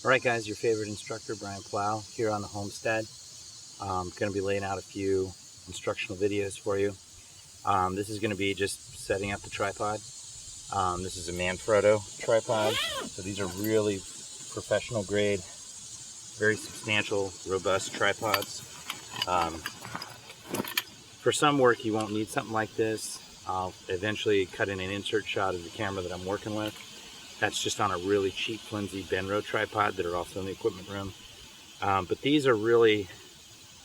Alright guys, your favorite instructor, Brian Plow, here on the homestead. I'm going to be laying out a few instructional videos for you. This is going to be just setting up the tripod. This is a Manfrotto tripod, so these are really professional grade, very substantial, robust tripods. For some work you won't need something like this. I'll eventually cut in an insert shot of the camera that I'm working with. That's just on a really cheap, flimsy Benro tripod that are also in the equipment room. But these are really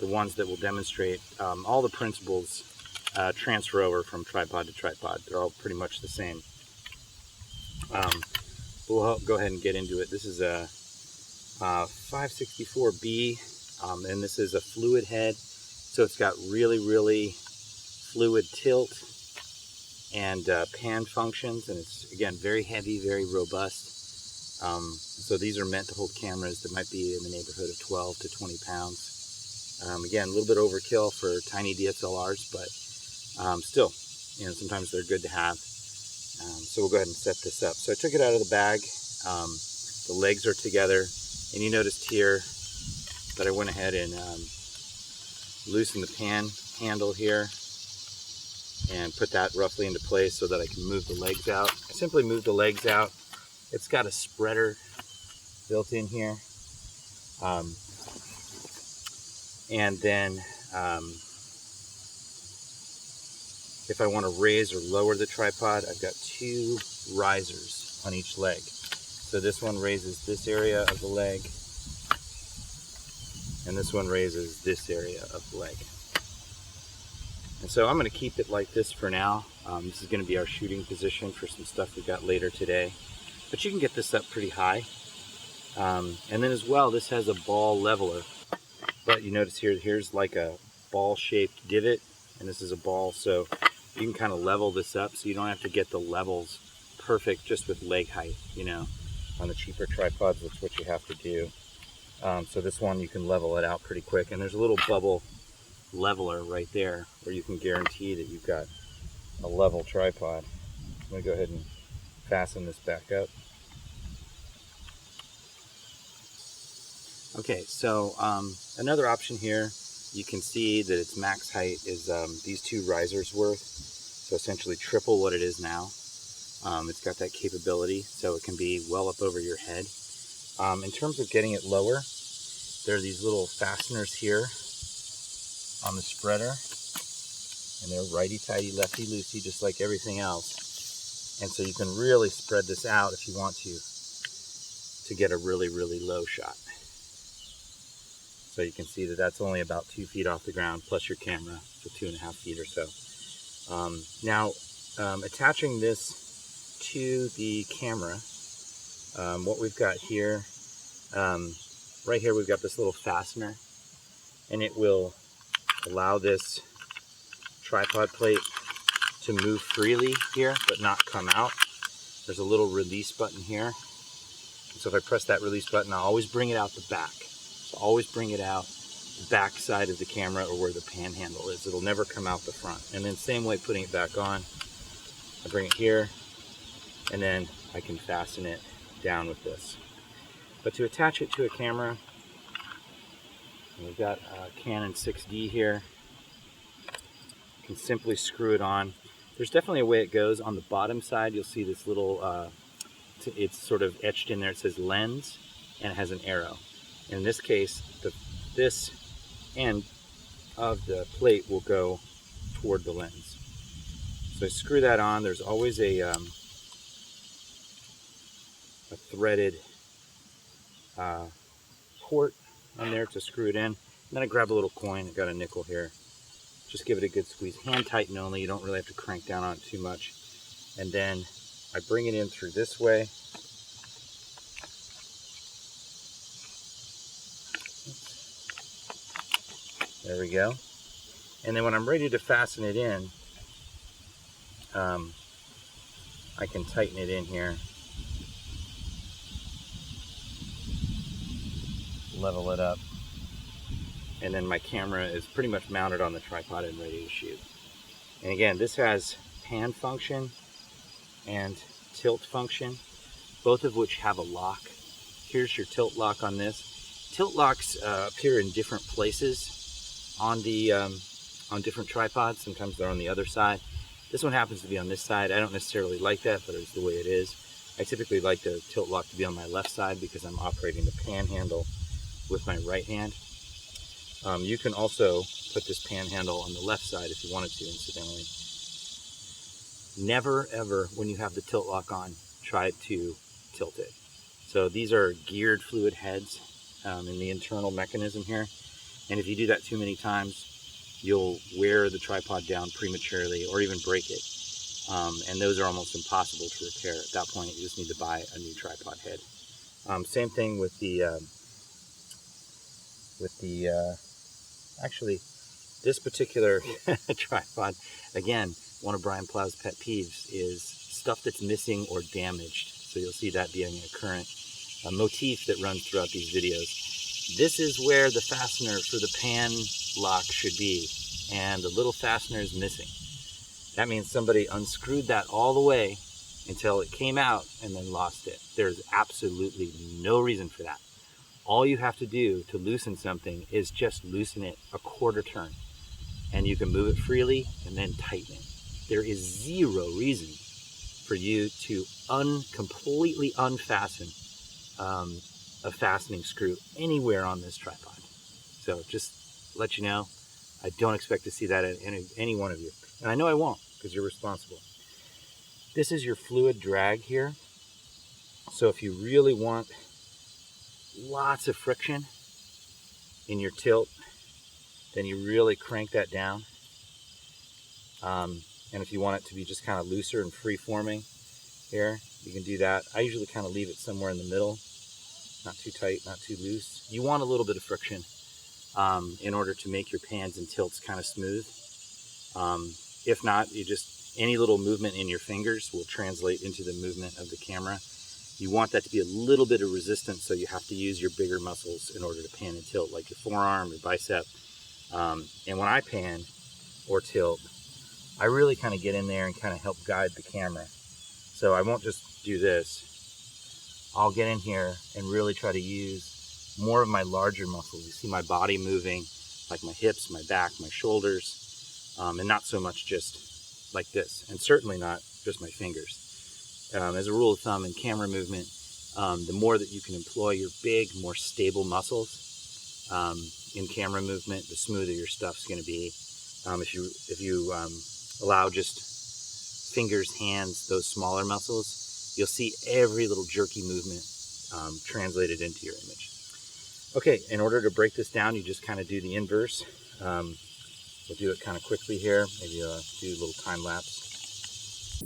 the ones that will demonstrate all the principles transfer over from tripod to tripod. They're all pretty much the same. We'll go ahead and get into it. This is a 564B, and this is a fluid head. So it's got really fluid tilt and pan functions, and it's again very heavy, very robust. So these are meant to hold cameras that might be in the neighborhood of 12 to 20 pounds. Again, a little bit overkill for tiny DSLRs, but still, you know, sometimes they're good to have. So we'll go ahead and set this up. So I took it out of the bag. The legs are together, and you noticed here that I went ahead and loosened the pan handle here and put that roughly into place so that I can move the legs out. I simply move the legs out. It's got a spreader built in here. And then if I want to raise or lower the tripod, I've got two risers on each leg. So this one raises this area of the leg, and this one raises this area of the leg. And so I'm going to keep it like this for now. This is going to be our shooting position for some stuff we got later today. But you can get this up pretty high. And then as well, this has a ball leveler. But you notice here, here's like a ball-shaped divot, and this is a ball. So you can kind of level this up so you don't have to get the levels perfect just with leg height, you know. On the cheaper tripods, that's what you have to do. So this one, you can level it out pretty quick. And there's a little bubble leveler right there where you can guarantee that you've got a level tripod. I'm going to go ahead and fasten this back up. Okay, so another option here, you can see that its max height is these two risers worth, so essentially triple what it is now. It's got that capability, so it can be well up over your head. In terms of getting it lower, there are these little fasteners here on the spreader, and they're righty-tighty, lefty-loosey, just like everything else. And so you can really spread this out if you want to get a really low shot. So you can see that that's only about 2 feet off the ground, plus your camera, so 2.5 feet or so. Now, attaching this to the camera, what we've got here, right here we've got this little fastener, and it will allow this tripod plate to move freely here, but not come out. There's a little release button here. So if I press that release button, I'll always bring it out the back. So always bring it out the back side of the camera or where the pan handle is. It'll never come out the front. And then same way putting it back on, I bring it here, and then I can fasten it down with this. But to attach it to a camera, we've got a Canon 6D here. You can simply screw it on. There's definitely a way it goes. On the bottom side, you'll see this little, it's sort of etched in there. It says lens, and it has an arrow. In this case, this end of the plate will go toward the lens. So I screw that on. There's always a threaded port on there to screw it in. And then I grab a little coin. I got a nickel here. Just give it a good squeeze. Hand tighten only. You don't really have to crank down on it too much. And then I bring it in through this way. There we go. And then when I'm ready to fasten it in, I can tighten it in here, level it up, and then my camera is pretty much mounted on the tripod and ready to shoot. And again, this has pan function and tilt function, both of which have a lock here's your tilt lock on this. Tilt locks appear in different places on the on different tripods. Sometimes they're on the other side. This one happens to be on this side. I don't necessarily like that, but it's the way it is. I typically like the tilt lock to be on my left side because I'm operating the pan handle with my right hand. You can also put this pan handle on the left side if you wanted to, incidentally. Never ever, when you have the tilt lock on, try to tilt it. So these are geared fluid heads in the internal mechanism here. And if you do that too many times, you'll wear the tripod down prematurely or even break it. And those are almost impossible to repair. At that point, you just need to buy a new tripod head. Same thing with actually, this particular tripod, again, one of Brian Plow's pet peeves is stuff that's missing or damaged. So you'll see that being a current motif that runs throughout these videos. This is where the fastener for the pan lock should be, and the little fastener is missing. That means somebody unscrewed that all the way until it came out and then lost it. There's absolutely no reason for that. All you have to do to loosen something is just loosen it a quarter turn, and you can move it freely and then tighten it. There is zero reason for you to completely unfasten a fastening screw anywhere on this tripod. So just let you know, I don't expect to see that in any one of you. And I know I won't, because you're responsible. This is your fluid drag here. So if you really want lots of friction in your tilt, then you really crank that down. And if you want it to be just kind of looser and free-forming here, you can do that. I usually kind of leave it somewhere in the middle. Not too tight, not too loose. You want a little bit of friction in order to make your pans and tilts kind of smooth. If not, any little movement in your fingers will translate into the movement of the camera. You want that to be a little bit of resistance, so you have to use your bigger muscles in order to pan and tilt, like your forearm or bicep. And when I pan or tilt, I really kind of get in there and kind of help guide the camera. So I won't just do this. I'll get in here and really try to use more of my larger muscles. You see my body moving, like my hips, my back, my shoulders, and not so much just like this, and certainly not just my fingers. As a rule of thumb in camera movement, the more that you can employ your big, more stable muscles in camera movement, the smoother your stuff's going to be. If you allow just fingers, hands, those smaller muscles, you'll see every little jerky movement translated into your image. Okay, in order to break this down, you just kind of do the inverse. We'll do it kind of quickly here. Maybe do a little time lapse.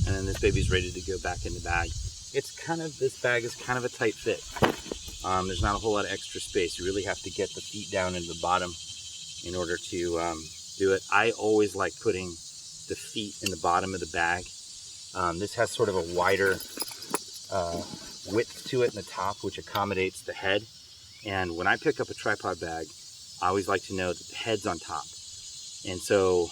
And then this baby's ready to go back in the bag. This bag is kind of a tight fit. There's not a whole lot of extra space. You really have to get the feet down into the bottom in order to do it. I always like putting the feet in the bottom of the bag. This has sort of a wider width to it in the top, which accommodates the head. And when I pick up a tripod bag, I always like to know that the head's on top. And so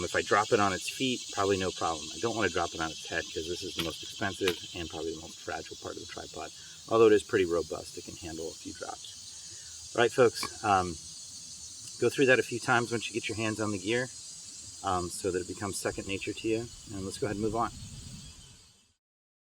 if I drop it on its feet, probably no problem. I don't want to drop it on its head because this is the most expensive and probably the most fragile part of the tripod. Although it is pretty robust, it can handle a few drops. All right, folks, go through that a few times once you get your hands on the gear so that it becomes second nature to you. And let's go ahead and move on.